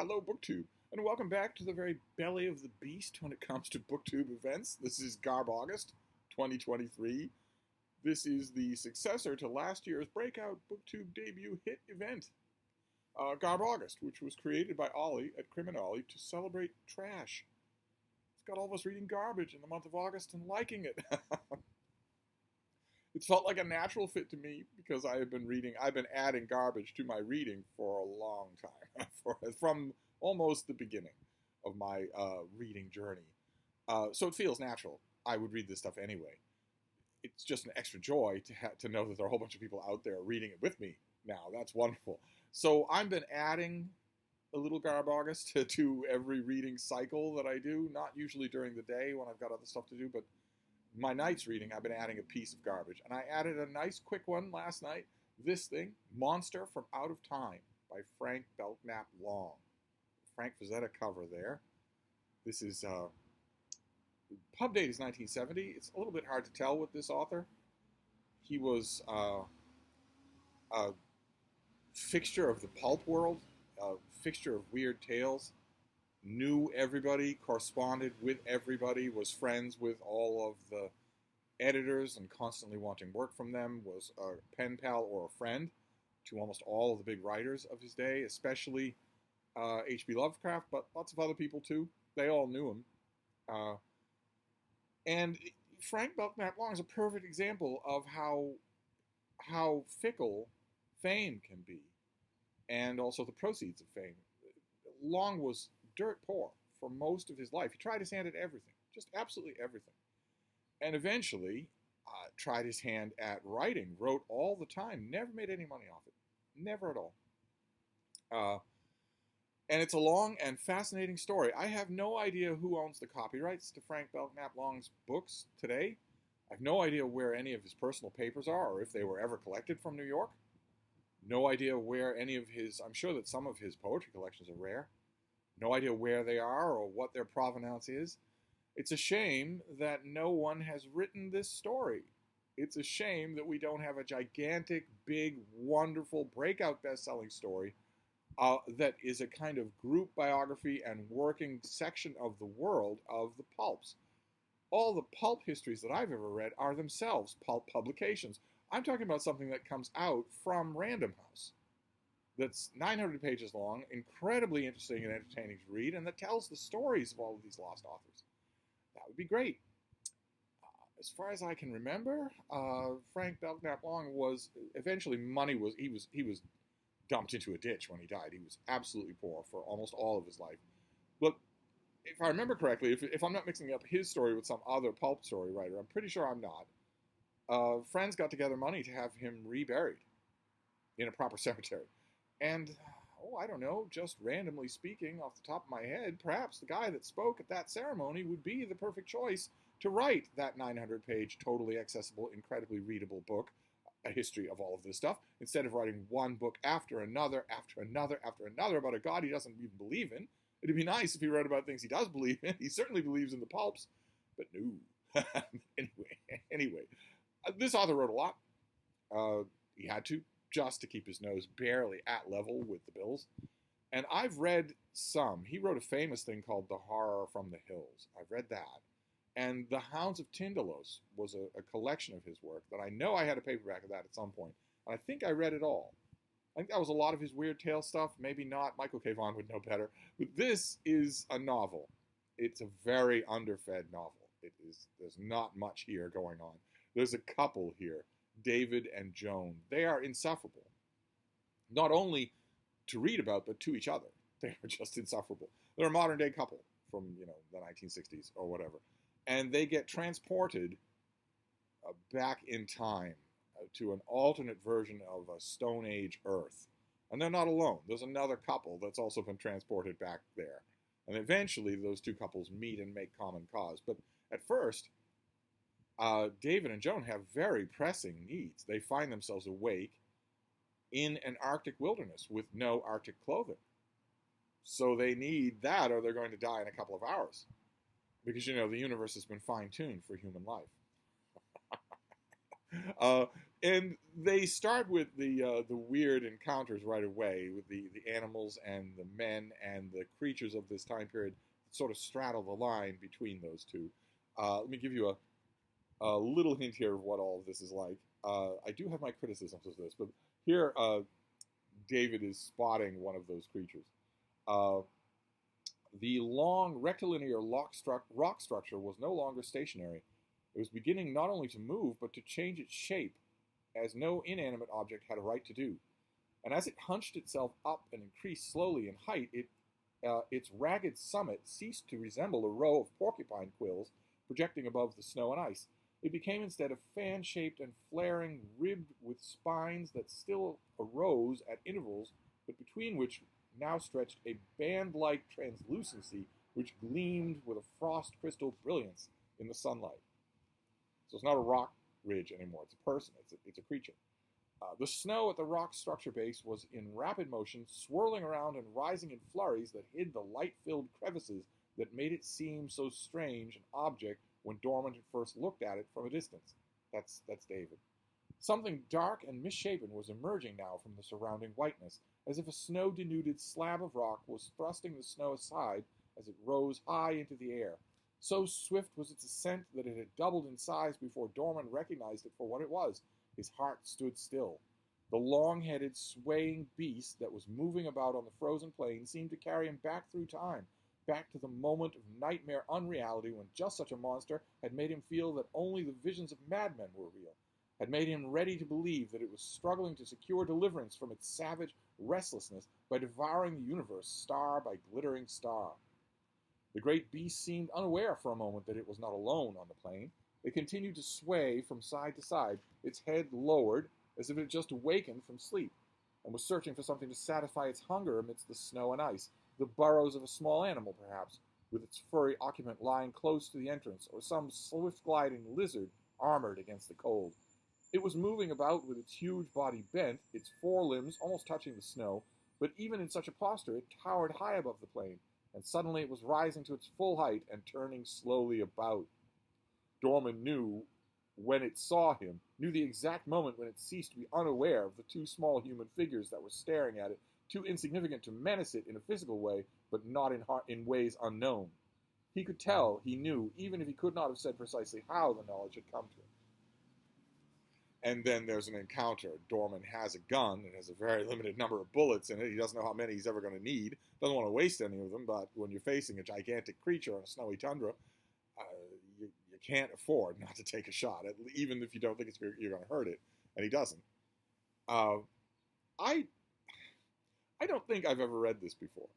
Hello, BookTube, and welcome back to the very belly of the beast when it comes to BookTube events. This is Garbaugust 2023. This is the successor to last year's breakout BookTube debut hit event, Garbaugust, which was created by Ollie at Criminali to celebrate trash. It's got all of us reading garbage in the month of August and liking it. It's felt like a natural fit to me because I've been adding garbage to my reading for a long time, from almost the beginning of my reading journey. So it feels natural. I would read this stuff anyway. It's just an extra joy to know that there are a whole bunch of people out there reading it with me now. That's wonderful. So I've been adding a little Garbaugust to every reading cycle that I do, not usually during the day when I've got other stuff to do, but my night's reading, I've been adding a piece of garbage. And I added a nice quick one last night. This thing, Monster from Out of Time by Frank Belknap Long. Frank Frazetta cover there. This is, pub date is 1970. It's a little bit hard to tell with this author. He was a fixture of the pulp world, a fixture of weird tales. Knew everybody, corresponded with everybody, was friends with all of the editors and constantly wanting work from them, was a pen pal or a friend to almost all of the big writers of his day, especially H.P. Lovecraft, but lots of other people too. They all knew him. And Frank Belknap Long is a perfect example of how fickle fame can be, and also the proceeds of fame. Long was dirt poor for most of his life. He tried his hand at everything, just absolutely everything. And eventually tried his hand at writing, wrote all the time, never made any money off it. Never at all. And it's a long and fascinating story. I have no idea who owns the copyrights to Frank Belknap Long's books today. I have no idea where any of his personal papers are or if they were ever collected from New York. No idea where any of his, I'm sure that some of his poetry collections are rare. No idea where they are or what their provenance is. It's a shame that no one has written this story. It's a shame that we don't have a gigantic, big, wonderful, breakout best-selling story that is a kind of group biography and working section of the world of the pulps. All the pulp histories that I've ever read are themselves pulp publications. I'm talking about something that comes out from Random House that's 900 pages long, incredibly interesting and entertaining to read, and that tells the stories of all of these lost authors. That would be great. As far as I can remember, Frank Belknap Long was eventually he was dumped into a ditch when he died. He was absolutely poor for almost all of his life. But if I remember correctly, if I'm not mixing up his story with some other pulp story writer, I'm pretty sure I'm not. Friends got together money to have him reburied in a proper cemetery. And, I don't know, just randomly speaking off the top of my head, perhaps the guy that spoke at that ceremony would be the perfect choice to write that 900-page, totally accessible, incredibly readable book, a history of all of this stuff, instead of writing one book after another, after another, after another about a god he doesn't even believe in. It'd be nice if he wrote about things he does believe in. He certainly believes in the pulps, but no. Anyway, this author wrote a lot. He had to, just to keep his nose barely at level with the bills. And I've read some. He wrote a famous thing called The Horror from the Hills. I've read that. And The Hounds of Tindalos was a collection of his work that I know I had a paperback of that at some point. And I think I read it all. I think that was a lot of his weird tale stuff. Maybe not. Michael K. Vaughan would know better. But this is a novel. It's a very underfed novel. There's not much here going on. There's a couple here. David and Joan. They are insufferable. Not only to read about, but to each other. They are just insufferable. They're a modern day couple from, the 1960s or whatever. And they get transported back in time to an alternate version of a Stone Age Earth. And they're not alone. There's another couple that's also been transported back there. And eventually those two couples meet and make common cause. But at first, David and Joan have very pressing needs. They find themselves awake in an Arctic wilderness with no Arctic clothing. So they need that or they're going to die in a couple of hours. Because, the universe has been fine-tuned for human life. And they start with the weird encounters right away with the animals and the men and the creatures of this time period that sort of straddle the line between those two. Let me give you a little hint here of what all of this is like. I do have my criticisms of this, but here David is spotting one of those creatures. Uh, the long rectilinear rock structure was no longer stationary. It was beginning not only to move, but to change its shape, as no inanimate object had a right to do. And as it hunched itself up and increased slowly in height, its ragged summit ceased to resemble a row of porcupine quills projecting above the snow and ice. It became instead a fan-shaped and flaring, ribbed with spines that still arose at intervals, but between which now stretched a band-like translucency which gleamed with a frost crystal brilliance in the sunlight. So it's not a rock ridge anymore. It's a person. It's a creature. The snow at the rock structure base was in rapid motion, swirling around and rising in flurries that hid the light-filled crevices that made it seem so strange an object when Dorman had first looked at it from a distance. That's David. Something dark and misshapen was emerging now from the surrounding whiteness, as if a snow-denuded slab of rock was thrusting the snow aside as it rose high into the air. So swift was its ascent that it had doubled in size before Dorman recognized it for what it was. His heart stood still. The long-headed, swaying beast that was moving about on the frozen plain seemed to carry him back through time, back to the moment of nightmare unreality when just such a monster had made him feel that only the visions of madmen were real, had made him ready to believe that it was struggling to secure deliverance from its savage restlessness by devouring the universe star by glittering star. The great beast seemed unaware for a moment that it was not alone on the plain. It continued to sway from side to side, its head lowered, as if it had just awakened from sleep, and was searching for something to satisfy its hunger amidst the snow and ice, the burrows of a small animal, perhaps, with its furry occupant lying close to the entrance, or some swift-gliding lizard armored against the cold. It was moving about with its huge body bent, its forelimbs almost touching the snow, but even in such a posture it towered high above the plain, and suddenly it was rising to its full height and turning slowly about. Dorman knew when it saw him, knew the exact moment when it ceased to be unaware of the two small human figures that were staring at it, too insignificant to menace it in a physical way, but not in ways unknown. He could tell, he knew, even if he could not have said precisely how the knowledge had come to him. And then there's an encounter. Dorman has a gun. It has a very limited number of bullets in it. He doesn't know how many he's ever going to need. Doesn't want to waste any of them, but when you're facing a gigantic creature on a snowy tundra, you can't afford not to take a shot, even if you don't think you're going to hurt it. And he doesn't. I don't think I've ever read this before.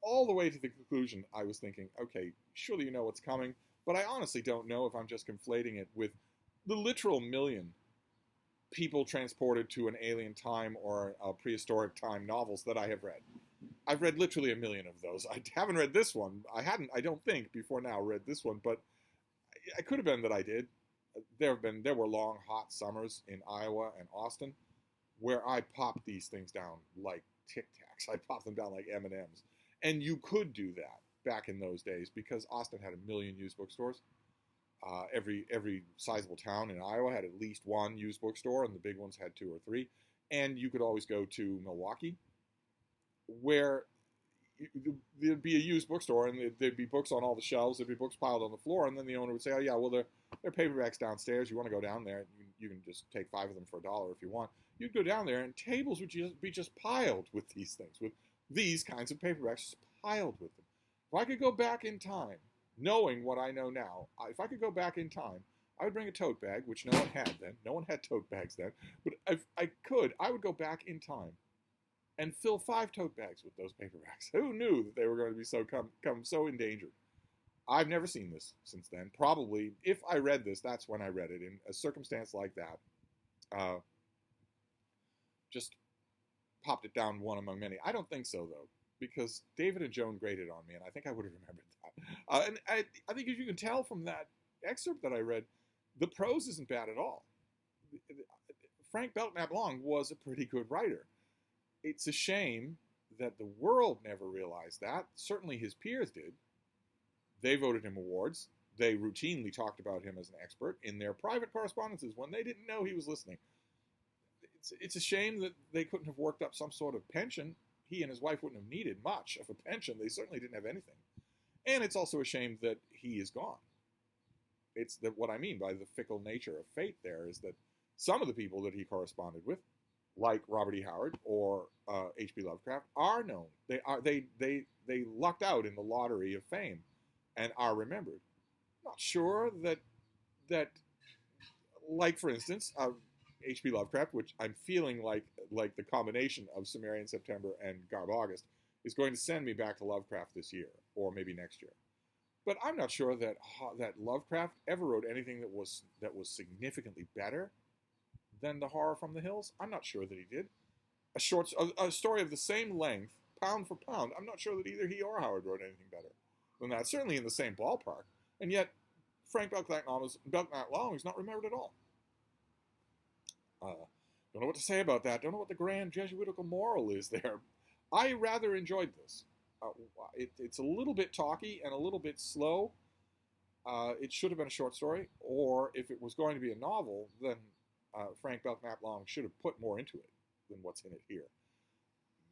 All the way to the conclusion, I was thinking, okay, surely you know what's coming, but I honestly don't know if I'm just conflating it with the literal million people transported to an alien time or a prehistoric time novels that I have read. I've read literally a million of those. I haven't read this one. I don't think, before now, read this one, but it could have been that I did. There were long, hot summers in Iowa and Austin where I popped these things down like Tic Tacs. I popped them down like M&Ms. And you could do that back in those days because Austin had a million used bookstores. Every sizable town in Iowa had at least one used bookstore, and the big ones had two or three. And you could always go to Milwaukee, where there'd be a used bookstore, and there'd be books on all the shelves. There'd be books piled on the floor, and then the owner would say, "Oh yeah, well there are paperbacks downstairs. You want to go down there? You can just take 5 of them for $1 if you want." You'd go down there, and tables would be just piled with these things, with these kinds of paperbacks, just piled with them. If I could go back in time, knowing what I know now, if I could go back in time, I would bring a tote bag, which no one had then. No one had tote bags then. But if I could, I would go back in time and fill 5 tote bags with those paperbacks. Who knew that they were going to be come so endangered? I've never seen this since then. Probably, if I read this, that's when I read it. In a circumstance like that, just popped it down one among many. I don't think so, though, because David and Joan graded on me, and I think I would have remembered that. And I think as you can tell from that excerpt that I read, the prose isn't bad at all. Frank Belknap Long was a pretty good writer. It's a shame that the world never realized that. Certainly his peers did. They voted him awards. They routinely talked about him as an expert in their private correspondences when they didn't know he was listening. It's a shame that they couldn't have worked up some sort of pension. He and his wife wouldn't have needed much of a pension. They certainly didn't have anything. And it's also a shame that he is gone. It's that what I mean by the fickle nature of fate there is that some of the people that he corresponded with, like Robert E. Howard or H.P. Lovecraft, are known. They lucked out in the lottery of fame and are remembered. I'm not sure that like for instance, H.P. Lovecraft, which I'm feeling like the combination of Sumerian September and Garbaugust is going to send me back to Lovecraft this year or maybe next year. But I'm not sure that Lovecraft ever wrote anything that was significantly better than The Horror from the Hills. I'm not sure that he did. A story of the same length, pound for pound. I'm not sure that either he or Howard wrote anything better than that. Certainly in the same ballpark. And yet, Frank Belknap Long is not remembered at all. Don't know what to say about that. Don't know what the grand Jesuitical moral is there. I rather enjoyed this. It's a little bit talky and a little bit slow. It should have been a short story, or if it was going to be a novel, then Frank Belknap Long should have put more into it than what's in it here.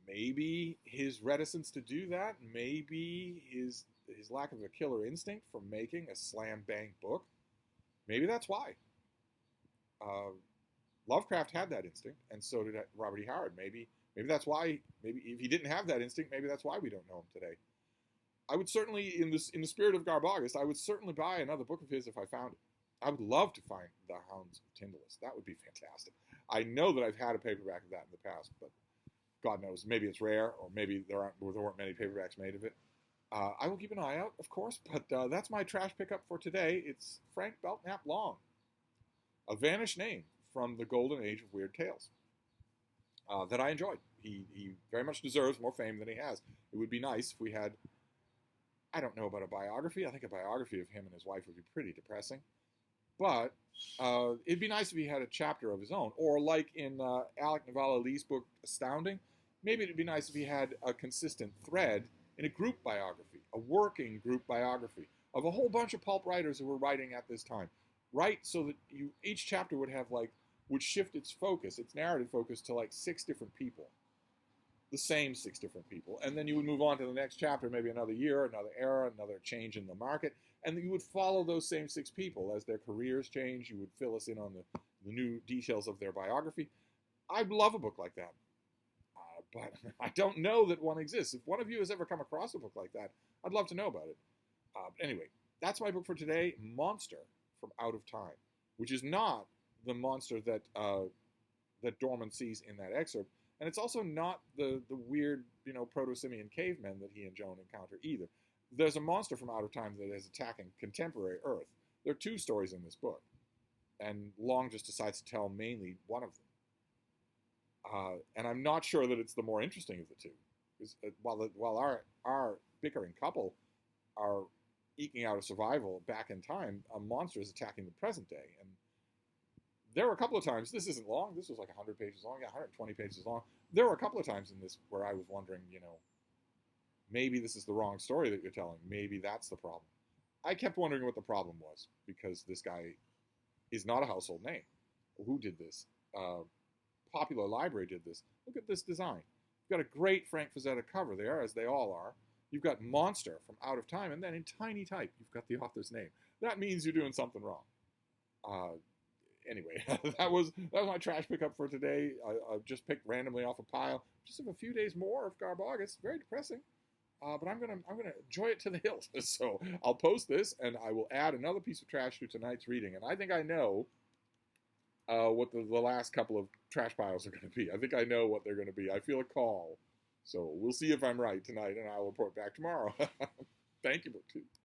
Maybe his reticence to do that, maybe his lack of a killer instinct for making a slam bang book, maybe that's why. Lovecraft had that instinct, and so did Robert E. Howard. Maybe that's why. Maybe if he didn't have that instinct, maybe that's why we don't know him today. I would certainly, in the spirit of Garbaugust, I would certainly buy another book of his if I found it. I would love to find The Hounds of Tyndalus. That would be fantastic. I know that I've had a paperback of that in the past, but God knows, maybe it's rare, or maybe there weren't many paperbacks made of it. I will keep an eye out, of course, but that's my trash pickup for today. It's Frank Belknap Long, a vanished name from the golden age of weird tales that I enjoyed. He very much deserves more fame than he has. It would be nice if we had, I don't know about a biography. I think a biography of him and his wife would be pretty depressing. But it'd be nice if he had a chapter of his own. Or like in Alec Navala-Lee's book, Astounding, maybe it'd be nice if he had a consistent thread in a group biography, a working group biography of a whole bunch of pulp writers who were writing at this time. Right, so that each chapter would shift its focus, its narrative focus, to like 6 different people. The same 6 different people. And then you would move on to the next chapter, maybe another year, another era, another change in the market. And you would follow those same 6 people as their careers change. You would fill us in on the new details of their biography. I'd love a book like that. But I don't know that one exists. If one of you has ever come across a book like that, I'd love to know about it. Anyway, that's my book for today, Monster from Out of Time, which is not the monster that Dorman sees in that excerpt, and it's also not the weird, proto-simian cavemen that he and Joan encounter either. There's a monster from Out of Time that is attacking contemporary Earth. There are 2 stories in this book, and Long just decides to tell mainly one of them. And I'm not sure that it's the more interesting of the 2, because while our bickering couple are eking out a survival back in time, a monster is attacking the present day. And there were a couple of times, this isn't long, this was like 100 pages long, 120 pages long. There were a couple of times in this where I was wondering, maybe this is the wrong story that you're telling. Maybe that's the problem. I kept wondering what the problem was, because this guy is not a household name. Who did this? Popular Library did this. Look at this design. You've got a great Frank Frazetta cover there, as they all are. You've got Monster from Out of Time, and then in tiny type, you've got the author's name. That means you're doing something wrong. Anyway, that was my trash pickup for today. I just picked randomly off a pile. Just have a few days more of Garbaugust. Very depressing, but I'm gonna enjoy it to the hilt. So I'll post this, and I will add another piece of trash to tonight's reading. And I think I know what the last couple of trash piles are going to be. I think I know what they're going to be. I feel a call. So we'll see if I'm right tonight, and I'll report back tomorrow. Thank you, BookTube.